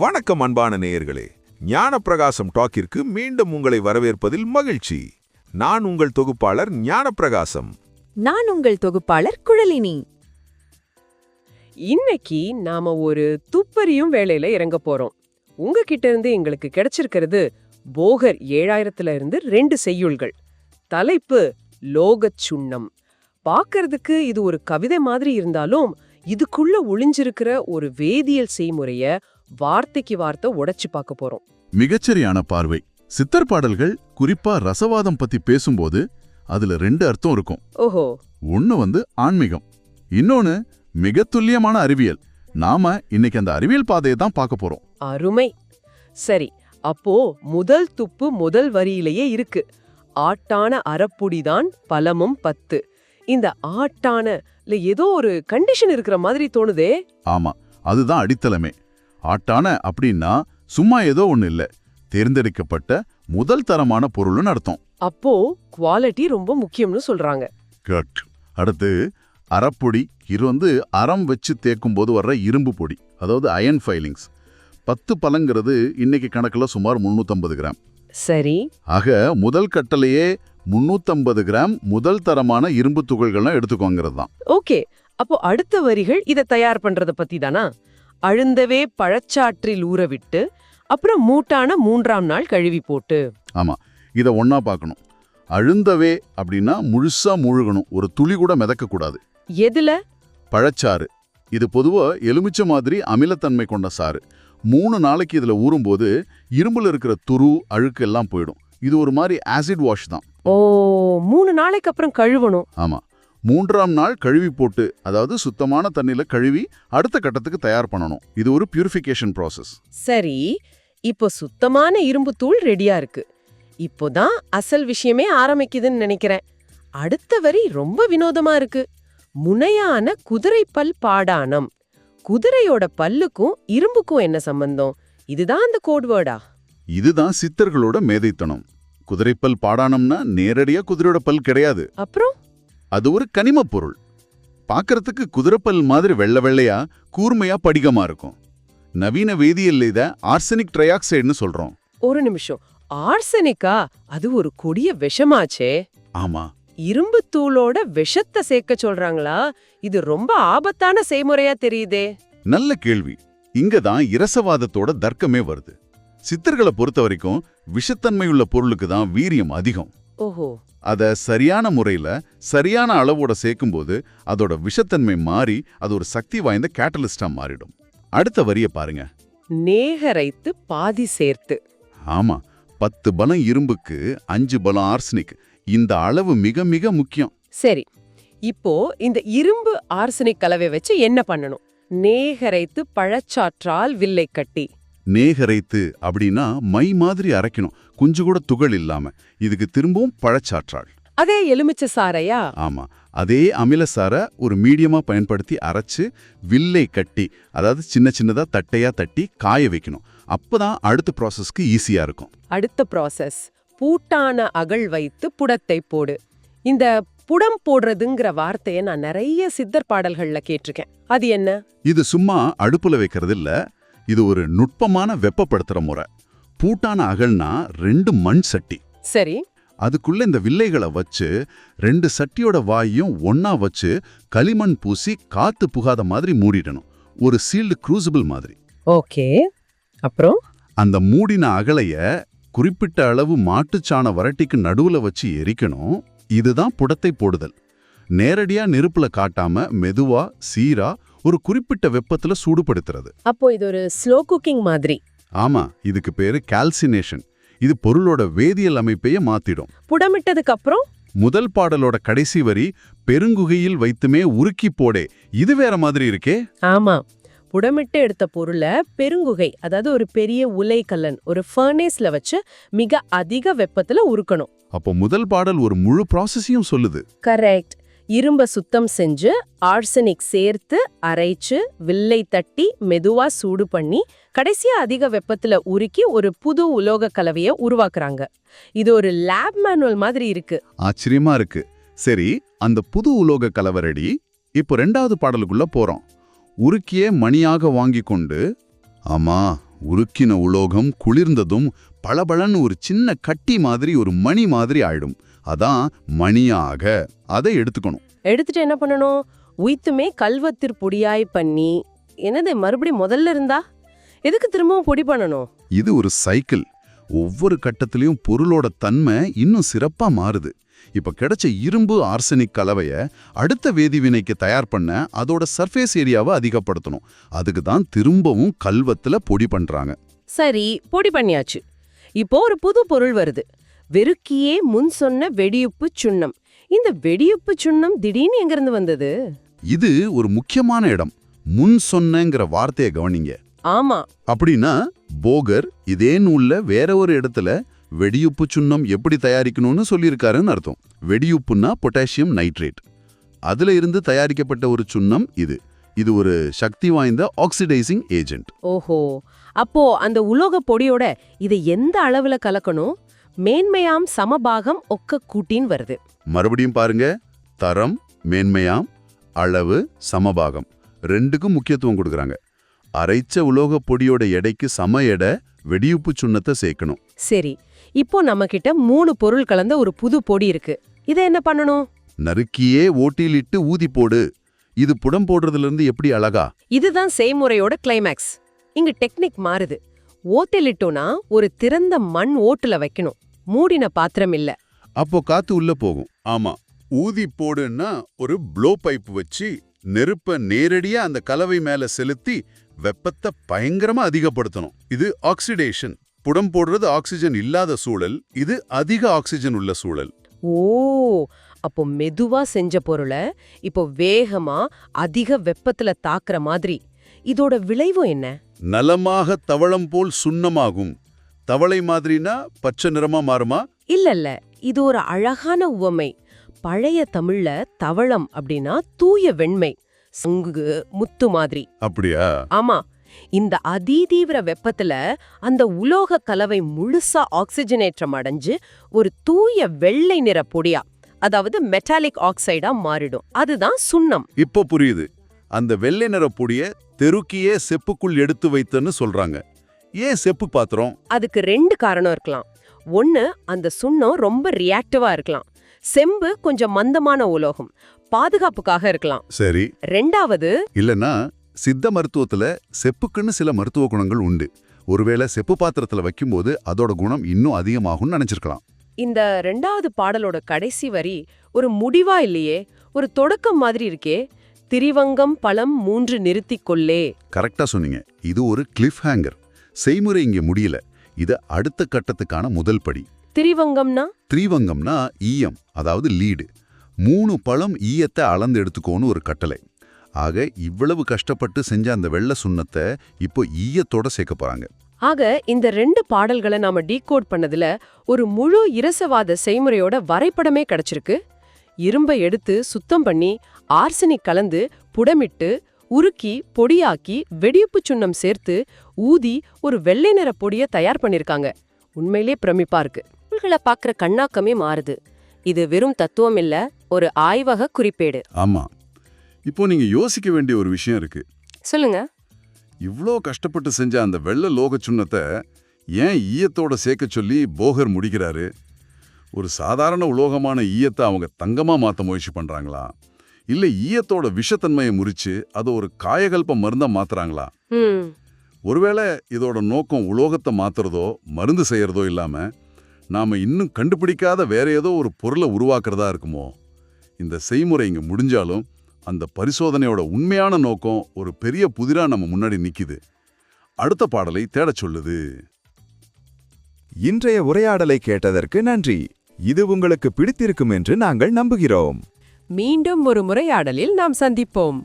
வணக்கம் அன்பான நேயர்களே, ஞானப்பிரகாசம் டாக்கிற்கு மீண்டும் உங்களை வரவேற்பதில் மகிழ்ச்சி. நான் உங்கள் தொகுப்பாளர் ஞானப்பிரகாசம். நான் உங்கள் தொகுப்பாளர் குழலினி. இன்னைக்கு நாம ஒரு துப்பறியும் வேலையில இறங்க போறோம். உங்ககிட்ட இருந்து எங்களுக்கு கிடைச்சிருக்கிறது போகர் 7000 இருந்து 2 செய்யுள்கள். தலைப்பு லோகச் சுண்ணம். பார்க்கறதுக்கு இது ஒரு கவிதை மாதிரி இருந்தாலும் இதுக்குள்ள ஒளிஞ்சிருக்கிற ஒரு வேதியியல் செய்முறைய வார்த்தைக்கு வார்த்தை உடைச்சு பார்க்க போறோம். மிகச்சரியான பார்வை. சித்தர் பாடல்கள் குறிப்பா ரசவாதம் பத்தி பேசும்போது அதுல 2 அர்த்தம் இருக்கும். ஓஹோ. ஒன்னு ஆன்மீகம், இன்னொன்னு மிக துல்லியமான அறிவியல். நாம இன்னைக்கு அந்த அறிவியல் பாதையை தான் பார்க்க போறோம். அருமை. சரி, அப்போ முதல் துப்பு முதல் வரியிலேயே இருக்கு. ஆட்டான அறப்புடிதான் பலமும் 10. இந்த ஆட்டான ஏதோ ஒரு கண்டிஷன் இருக்கிற மாதிரி தோணுதே. ஆமா, அதுதான் அடித்தளமே. ஆட்டான அப்படின்னா சும்மா ஏதோ ஒண்ணு இல்ல, தேர்ந்தெடுக்கப்பட்ட முதல் தரமான பொருள்னு அர்த்தம். அப்போ குவாலிட்டி ரொம்ப முக்கியம்னு சொல்றாங்க. கரெக்ட். அடுத்து அறப்பொடி. இது அறம் வச்சு தேக்கும் போது வர்ற இரும்பு பொடி, அதாவது அயன் ஃபைலிங்ஸ். 10 பழங்கிறது இன்னைக்கு கணக்குல சுமார் 350 கிராம். சரி. ஆக முதல் கட்டளையே 350 கிராம் முதல் தரமான இரும்பு துகள்கள்லாம் எடுத்துக்கோங்கிறது தான். ஓகே, அப்போ அடுத்த வரிகள் இதை தயார் பண்றத பத்தி தானா? அழுந்தவே பழச்சாற்றில் ஊறவிட்டு அப்புறம் மூட்டான 3ஆம் நாள் கழுவி போட்டு. ஆமா, இதை ஒன்னா பார்க்கணும். அழுந்தவே அப்படின்னா முழுசா முழுகணும், ஒரு துளி கூட மிதக்க கூடாது. எதுல? பழச்சாறு. இது பொதுவா எலுமிச்சை மாதிரி அமிலத்தன்மை கொண்ட சாறு. 3 நாளைக்கு இதுல ஊறும்போது இரும்புல இருக்கிற துரு அழுக்கு எல்லாம் போயிடும். இது ஒரு மாதிரி ஆசிட் வாஷ் தான். ஓ, 3 நாளைக்கு அப்புறம் கழுவணும். ஆமா, 3ஆம் நாள் கழுவி போட்டு, அதாவது சுத்தமான தண்ணியில கழுவி அடுத்த கட்டத்துக்கு தயார் பண்ணணும். இது ஒரு பியூரிஃபிகேஷன் ப்ராசஸ். சரி, இப்போ சுத்தமான இரும்பு தூள் ரெடியா இருக்கு. இப்போதான் அசல் விஷயமே ஆரம்பிக்குதுன்னு நினைக்கிறேன். அடுத்த வரி ரொம்ப வினோதமா இருக்கு. முனையான குதிரைப்பல் பாடானம். குதிரையோட பல்லுக்கும் இரும்புக்கும் என்ன சம்பந்தம்? இதுதான் அந்த கோட்வேர்டா? இதுதான் சித்தர்களோட மேதைத்தனம். குதிரைப்பல் பாடானம்னா நேரடியா குதிரையோட பல் கிடையாது. அப்புறம் அது ஒரு கனிமப் பொருள். பார்க்கறதுக்கு குதிரைப்பல் மாதிரி வெள்ளை வெள்ளையா கூர்மையா படிகமா இருக்கும். நவீன வேதியியல்ல இத ஆர்சனிக் ட்ரையாக்சைடுன்னு சொல்றோம். ஒரு நிமிஷம், ஆர்சனிக்கா? அது ஒரு கொடிய விஷமாச்சே. ஆமா, இரும்பு தூளோட விஷத்தை சேர்க்க சொல்றாங்களா? இது ரொம்ப ஆபத்தான செய்முறையா தெரியுதே. நல்ல கேள்வி. இங்கதான் இரசவாதத்தோட தர்க்கமே வருது. சித்தர்களை பொறுத்த வரைக்கும் விஷத்தன்மையுள்ள பொருளுக்கு தான் வீரியம் அதிகம். ஓஹோ. அத சரியான முறையில சரியான அளவோட சேர்க்கும்போது அதோட விஷத்தன்மை மாறி அது ஒரு சக்தி வாய்ந்த கேட்டலிஸ்டா மாறிடும். அடுத்த வரிய பாருங்க. நேகரைத்து பாதி சேர்த்து. ஆமா, 10 பலம் இரும்புக்கு 5 பலம் ஆர்சனிக். இந்த அளவு மிக மிக முக்கியம். சரி, இப்போ இந்த இரும்பு ஆர்சனிக் கலவை வச்சு என்ன பண்ணணும்? நேகரைத்து பழச்சாற்றால் வில்லை கட்டி. நேகரைத்து அப்படின்னா மை மாதிரி அரைக்கணும், கொஞ்சம் கூட துகள் இல்லாம. இதுக்கு திரும்பவும் பழச்சாற்றாள். அதே எலுமிச்சை சாறையா? ஆமா, அதே அமிலசார ஒரு மீடியமா பயன்படுத்தி அரைச்சு வில்லை கட்டி, அதாவது சின்ன சின்னதா தட்டையா தட்டி காய வைக்கணும். அப்பதான் அடுத்த ப்ராசஸ்க்கு ஈஸியா இருக்கும். அடுத்த ப்ராசஸ் பூட்டான அகல் வைத்து புடத்தை போடு. இந்த புடம் போடுறதுங்கிற வார்த்தையை நான் நிறைய சித்தர் பாடல்கள்ல கேட்டிருக்கேன். அது என்ன? இது சும்மா அடுப்புல வைக்கிறது இல்ல, இது ஒரு நுட்பமான வெப்பப்படுத்துற முறை. பூட்டான அகல்னா 2 மண் சட்டி. சரி. அதுக்குள்ள இந்த வில்லைகளை வச்சு 2 சட்டியோட வாயும் ஒன்னா வச்சு களிமண் பூசி காத்து புகாத மாதிரி மூடிடணும். ஒரு சீல்டு க்ரூசிபிள் மாதிரி. ஓகே. அப்புறம் அந்த மூடின அகலைய குறிப்பிட்ட அளவு மாட்டுச்சாண வரட்டிக்கு நடுவுல வச்சு எரிக்கணும். இதுதான் புடத்தை போடுதல். நேரடியா நெருப்புல காட்டாம மெதுவா சீரா ஒரு குறிப்பிட்ட வெப்பத்துல சூடுபடுத்துறது. அப்போ இது ஒரு ஸ்லோ குக்கிங் மாதிரி. ஆமா, இதுக்கு பேரு கால்சினேஷன். இது பொருளோட வேதியியல் அமைப்பையே மாத்திடும். புடமிட்டதுக்கு அப்புறம் முதல் பாடலோட கடைசி வரி பெருங்குகையில் வைத்துமே உருக்கி போடே. இது வேற மாதிரி இருக்கே. ஆமா, புடமிட்டு எடுத்த பொருளை பெருங்குகை, அதாவது ஒரு பெரிய உலை கல்லன், ஒரு ஃபர்னேஸ்ல வச்சு மிக அதிக வெப்பத்துல உருக்கணும். அப்போ முதல் பாடல் ஒரு முழு ப்ராசஸையும் சொல்லுது. கரெக்ட். இரும்ப சுத்தம் செஞ்சு ஆர்சனிக் சேர்த்து அரைச்சு வில்லை தட்டி மெதுவா சூடு பண்ணி கடைசியா அதிக வெப்பத்துல உருக்கி ஒரு புது உலோக கலவைய உருவாக்குறாங்க. இது ஒரு லேப் மேனுவல் மாதிரி இருக்கு. ஆச்சரியமா இருக்கு. சரி, அந்த புது உலோக கலவை ரெடி. இப்போ 2வது பாடலுக்குள்ள போறோம். உருக்கியே மணியாக வாங்கி கொண்டு, ஆமா உருக்கின உலோகம் குளிர்ந்ததும் பளபளன்னு ஒரு சின்ன கட்டி மாதிரி ஒரு மணி மாதிரி ஆயிடும். அதான் மணியாக. அதை எடுத்துக்கணும். எடுத்துட்டு என்ன பண்ணணும்? உய்த்துமே கல்வத்திற் பொடியாய் பண்ணி. என்னது மறுபடியும் முதல்ல இருந்தா? எதுக்கு திரும்பவும் பொடி பண்ணணும்? இது ஒரு சைக்கிள். ஒவ்வொரு கட்டத்திலையும் பொருளோட தன்மை இன்னும் சிறப்பா மாறுது. இப்ப கிடைச்ச இரும்பு ஆர்சனிக் கலவைய அடுத்த வேதிவினைக்கு தயார் பண்ண அதோட சர்ஃபேஸ் ஏரியாவை அதிகப்படுத்தணும். அதுக்கு தான் திரும்பவும் கல்வத்துல பொடி பண்றாங்க. சரி, பொடி பண்ணியாச்சு. இப்போ ஒரு புது பொருள் வருது. வெறுக்கியே முன் சொன்ன வெடியுப்பு சுண்ணம். இந்த வெடியுப்பு சுண்ணம் திடீர்னு எங்கிருந்து வந்தது? இது ஒரு முக்கியமான இடம். முன் சொன்னங்கிற வார்த்தையை கவனிங்க. ஆமா. அப்படின்னா போகர் இதே நூல்ல வேற ஒரு இடத்துல வெடியுப்பு சுண்ணம் எப்படி தயாரிக்கணும்னு சொல்லியிருக்காருன்னு அர்த்தம். வெடியுப்புன்னா பொட்டாசியம் நைட்ரேட். அதுல இருந்து தயாரிக்கப்பட்ட ஒரு சுண்ணம் இது. இது ஒரு சக்தி வாய்ந்த ஆக்சிடைசிங் ஏஜென்ட். ஓஹோ, அப்போ அந்த உலோக பொடியோட இதை எந்த அளவுல கலக்கணும்? மேன்மையாம் சமபாகம் ஒக்க கூட்டின்னு வருது. மறுபடியும் பாருங்க, தரம், மேன்மையாம், அளவு, சமபாகம் ரெண்டுக்கும் முக்கியத்துவம் கொடுக்கறாங்க. அரைச்ச உலோக பொடியோட எடைக்கு சம எடை வெடியுப்பு சுண்ணத்தை சேர்க்கணும். சரி, இப்போ நம்ம கிட்ட 3 பொருள் கலந்த ஒரு புது பொடி இருக்கு. இதை என்ன பண்ணணும்? நறுக்கியே ஓட்டிலிட்டு ஊதி போடு. இது புடம் போடுறதுல இருந்து எப்படி அழகா? இதுதான் செய்முறையோட கிளைமேக்ஸ். இங்க டெக்னிக் மாறுது. ஓட்டிலிட்டோனா ஒரு திறந்த மண் ஓட்டுல வைக்கணும், மூடின பாத்திரம் இல்ல. அப்போ காத்து உள்ள போகும். ஆமா, ஊதி போடுன்னா ஒரு ப்ளோ பைப் வச்சு நெருப்ப நேரடியா அந்த கலவை மேல செலுத்தி வெப்பத்தை பயங்கரமா அதிகப்படுத்தணும். இது ஆக்சிடேஷன். புடம் போடுறது ஆக்சிஜன் இல்லாத சூழல், இது அதிக ஆக்சிஜன் உள்ள சூழல். ஓ, அப்போ மெதுவா செஞ்ச பொருளை இப்போ வேகமா அதிக வெப்பத்துல தாக்குற மாதிரி. இதோட விளைவு என்ன? நலமாக தவளம் போல் சுண்ணமாகும். தவளை மாதிரினா பச்சை நிறமா மாறுமா? இல்ல, இது ஒரு அழகான உவமை. பழைய தமிழ்ல தவளம் அப்படின்னா தூய வெண்மை, சங்கு, முத்து மாதிரி. அப்படியா? ஆமா. இந்த அதிதீவிர வெப்பத்துல அந்த உலோக கலவை முழுசா ஆக்சிஜனேற்றம் அடைஞ்சு ஒரு தூய வெள்ளை நிற பொடியா, அதாவது மெட்டாலிக் ஆக்சைடா மாறிடும். அதுதான் சுண்ணம். இப்போ புரியுது. அந்த வெள்ளை நிற பொடிய தெருக்கியே செப்புக்குள் எடுத்து வைத்தன்னு சொல்றாங்க. ஏன் செப்பு பாத்திரம்? அதுக்கு 2 காரணம் இருக்கலாம். ஒன்னு, அந்த சுண்ணம் ரொம்ப ரியாக்டிவா இருக்கலாம். செம்பு கொஞ்சம் மந்தமான உலோகம், பாதுகாப்புக்காக இருக்கலாம். சரி. 2வது, இல்லனா சித்த மருத்துவத்துல செப்புக்குன்னு சில மருத்துவ குணங்கள் உண்டு. ஒருவேளை செப்பு பாத்திரத்துல வைக்கும்போது அதோட குணம் இன்னும் அதிகமாகும்னு நினைச்சிருக்கலாம். இந்த 2வது பாடலோட கடைசி வரி ஒரு முடிவா இல்லையே, ஒரு தொடக்கம் மாதிரி இருக்கே. திரிவங்கம் பழம் 3 நிறுத்திக் கொள்ளே. கரெக்டா சொன்னீங்க. இது ஒரு கிளிஃப் ஹேங்கர். செய்முறை இங்க முடியல. இது அடுத்த கட்டத்துக்கான முதல் படி. திரிவங்கம்னா? திரிவங்கம்னா ஈயம், அதாவது லீடு. 3 பழம் ஈயத்தை அளந்து எடுத்துக்கோன்னு ஒரு கட்டளை. ஆக இவ்வளவு கஷ்டப்பட்டு செஞ்ச அந்த வெள்ளை சுண்ணத்தை இப்போ ஈயத்தோட சேர்க்க போறாங்க. ஆக இந்த 2 பாடல்களை நாம டீகோட் பண்ணதுல ஒரு முழு இரசவாத செய்முறையோட வரைபடமே கிடைச்சிருக்கு. இரும்பை எடுத்து சுத்தம் பண்ணி ஆர்சனிக் கலந்து புடமிட்டு உருக்கி பொடியாக்கி வெடியுப்பு சுண்ணம் சேர்த்து ஊதி ஒரு வெள்ளை நிற பொடியை தயார் பண்ணிருக்காங்க. உண்மையிலே பிரமிப்பா இருக்கு. பொருள்களை பாக்குற கண்ணாக்கமே மாறுது. இது வெறும் தத்துவம் இல்ல, ஒரு ஆய்வக குறிப்பேடு. ஆமா. இப்போ நீங்க யோசிக்க வேண்டிய ஒரு விஷயம் இருக்கு. சொல்லுங்க. இவ்ளோ கஷ்டப்பட்டு செஞ்ச அந்த வெள்ளை லோக சுண்ணத்தை ஏன் ஈயத்தோட சேர்க்க சொல்லி போகர் முடிக்கிறாரு? ஒரு சாதாரண உலோகமான ஈயத்தை அவங்க தங்கமா மாத்த முயற்சி பண்றாங்களா? இல்ல ஈயத்தோட விஷத்தன்மையை முறிச்சு அதை ஒரு காயகல்ப மருந்தா மாத்துறாங்களா? ஒருவேளை இதோட நோக்கம் உலோகத்தை மாத்துறதோ மருந்து செய்யறதோ இல்லாம நாம இன்னும் கண்டுபிடிக்காத வேற ஏதோ ஒரு பொருளை உருவாக்குறதா இருக்குமோ? இந்த செய்முறை இங்க முடிஞ்சாலும் அந்த பரிசோதனையோட உண்மையான நோக்கம் ஒரு பெரிய புதிரா நம்ம முன்னாடி நிக்குது. அடுத்த பாடலை தேடச் சொல்லுது. இன்றைய உரையாடலை கேட்டதற்கு நன்றி. இது உங்களுக்கு பிடித்திருக்கும் என்று நாங்கள் நம்புகிறோம். மீண்டும் ஒரு உரையாடலில் நாம் சந்திப்போம்.